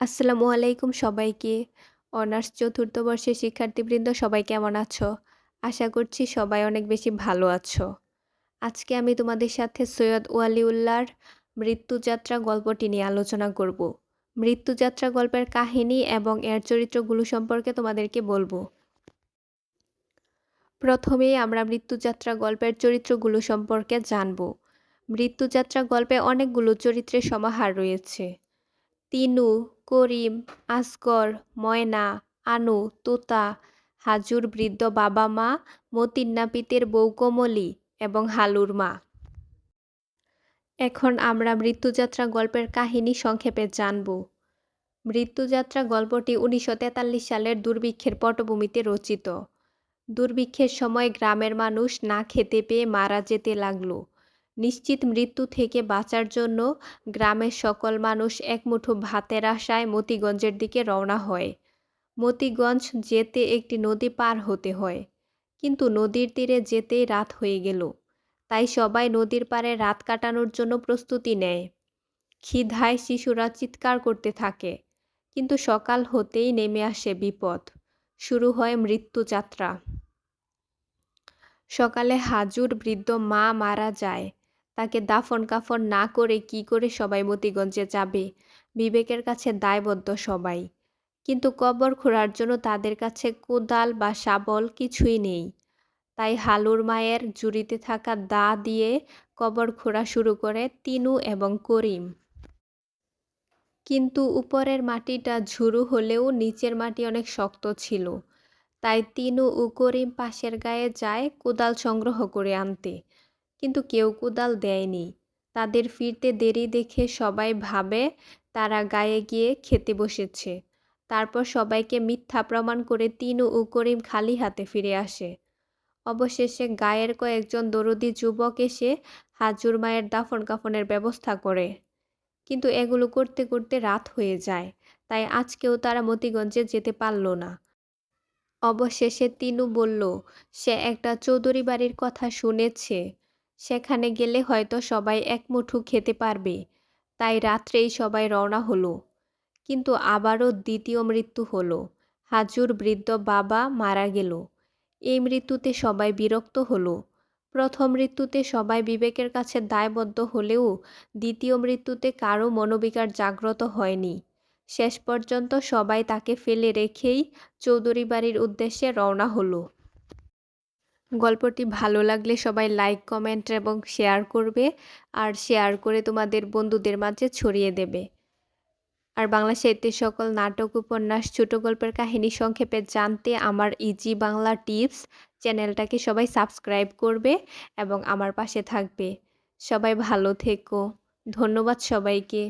আসসালামু আলাইকুম সবাইকে। অনার্স চতুর্থ বর্ষের শিক্ষার্থীবৃন্দ সবাই কেমন আছো? আশা করছি সবাই অনেক বেশি ভালো আছো। আজকে আমি তোমাদের সাথে সৈয়দ ওয়ালিউল্লাহর মৃত্যুযাত্রা গল্পটি নিয়ে আলোচনা করব। মৃত্যুযাত্রা গল্পের কাহিনী এবং এর চরিত্রগুলো সম্পর্কে তোমাদেরকে বলবো। প্রথমেই আমরা মৃত্যুযাত্রা গল্পের চরিত্রগুলো সম্পর্কে জানব। মৃত্যুযাত্রা গল্পে অনেকগুলো চরিত্রের সমাহার রয়েছে। তিনু, করিম, আসগর, ময়না, আনু, তোতা, হাজুর বৃদ্ধ বাবা-মা, মতিন নাপিতের বউ কমলি এবং হালুর মা। এখন আমরা মৃত্যুযাত্রা গল্পের কাহিনী সংক্ষেপে জানব। মৃত্যুযাত্রা গল্পটি ১৯৪৩ সালের দুর্ভিক্ষের পটভূমিতে রচিত। দুর্ভিক্ষের সময় গ্রামের মানুষ না খেতে পেয়ে মারা যেতে লাগল। নিশ্চিত মৃত্যু থেকে বাঁচার জন্য গ্রামের সকল মানুষ এক মুঠো ভাতের আশায় মতিগঞ্জের দিকে রওনা হয়। মতিগঞ্জ যেতে একটি নদী পার হতে হয়, কিন্তু নদীর তীরে যেতেই রাত হয়ে গেল। তাই সবাই নদীর পাড়ে রাত কাটানোর জন্য প্রস্তুতি নেয়। ক্ষিধায় শিশুরা চিৎকার করতে থাকে, কিন্তু সকাল হতেই নেমে আসে বিপদ। শুরু হয় মৃত্যুযাত্রা। সকালে হাজুর বৃদ্ধ মা মারা যায়। তাকে দাফন কাফন না করে কি করে সবাই মতিগঞ্জে যাবে? বিবেকের কাছে দায়বদ্ধ সবাই। কিন্তু কবর খোঁড়ার জন্য তাদের কাছে কোদাল বা শাবল কিছুই নেই। তাই হালুর মায়ের ঝুড়িতে থাকা দা দিয়ে কবর খোঁড়া শুরু করে তিনু এবং করিম। কিন্তু উপরের মাটিটা ঝুরু হলেও নিচের মাটি অনেক শক্ত ছিল। তাই তিনু ও করিম পাশের গায়ে যায় কোদাল সংগ্রহ করে আনতে, কিন্তু কেউ কোদাল দেয়নি। তাদের ফিরতে দেরি দেখে সবাই ভাবে তারা গায়ে গিয়ে খেতে বসেছে। তারপর সবাইকে মিথ্যা প্রমাণ করে তিনু ও করিম খালি হাতে ফিরে আসে। অবশেষে গায়ের কয়েকজন দরদি যুবক এসে হাজুর মায়ের দাফন কাফনের ব্যবস্থা করে, কিন্তু এগুলো করতে করতে রাত হয়ে যায়। তাই আজকেও তারা মতিগঞ্জে যেতে পারল না। অবশেষে তিনু বলল সে একটা চৌধুরী বাড়ির কথা শুনেছে, সেখানে গেলে হয়তো সবাই এক মুঠো খেতে পারবে। তাই রাত্রেই সবাই রওনা হলো। কিন্তু আবারও দ্বিতীয় মৃত্যু হলো। হাজুর বৃদ্ধ বাবা মারা গেল। এই মৃত্যুতে সবাই বিরক্ত হলো। প্রথম মৃত্যুতে সবাই বিবেকের কাছে দায়বদ্ধ হলেও দ্বিতীয় মৃত্যুতে কারো মনোবিকার জাগ্রত হয়নি। শেষ পর্যন্ত সবাই তাকে ফেলে রেখেই চৌধুরী বাড়ির উদ্দেশ্যে রওনা হলো। গল্পটি ভালো লাগলে সবাই লাইক, কমেন্ট এবং শেয়ার করবে, আর শেয়ার করে তোমাদের বন্ধুদের মাঝে ছড়িয়ে দেবে। আর বাংলা সাহিত্যের সকল নাটক, উপন্যাস, ছোট গল্পের কাহিনী সংক্ষেপে জানতে আমার ইজি বাংলা টিপস চ্যানেলটাকে সবাই সাবস্ক্রাইব করবে এবং আমার পাশে থাকবে। সবাই ভালো থেকো। ধন্যবাদ সবাইকে।